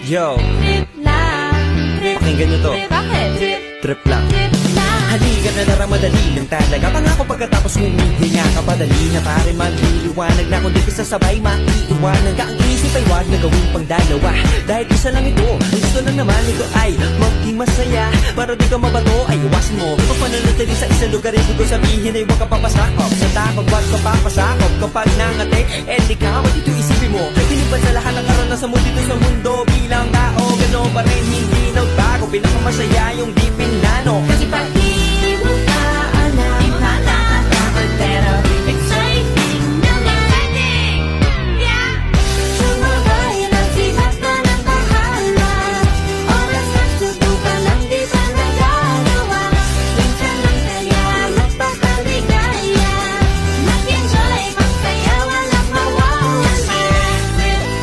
Yo, Trip lang, trip, pakinggan nyo to. bakit? Trip, Trip lang. trip lang. Halika na tara, madali lang talaga. Pangako pagkatapos humihinga ka, padali na pare magliliwanag na. Kung di ka sasabay, maiiwanan ka. Ang isip ay wag na gawin pang dalawa, dahil isa lang ito. Ang gusto lang naman ito ay maging masaya. Para di ka mabato, ay iwasan mo kung pananatili sa isang lugar. Ibig ko sabihin ay huwag ka papasakop sa takot, wag ka papasakop. Kapag nangate, di ka, what ito isipin mo? Tinipan sa lahat ng karanasan mo dito sa mundo. Bilang tao, gano'n pa rin, hindi nagbago. Pinakamasaya yung di pinano. Kasi pag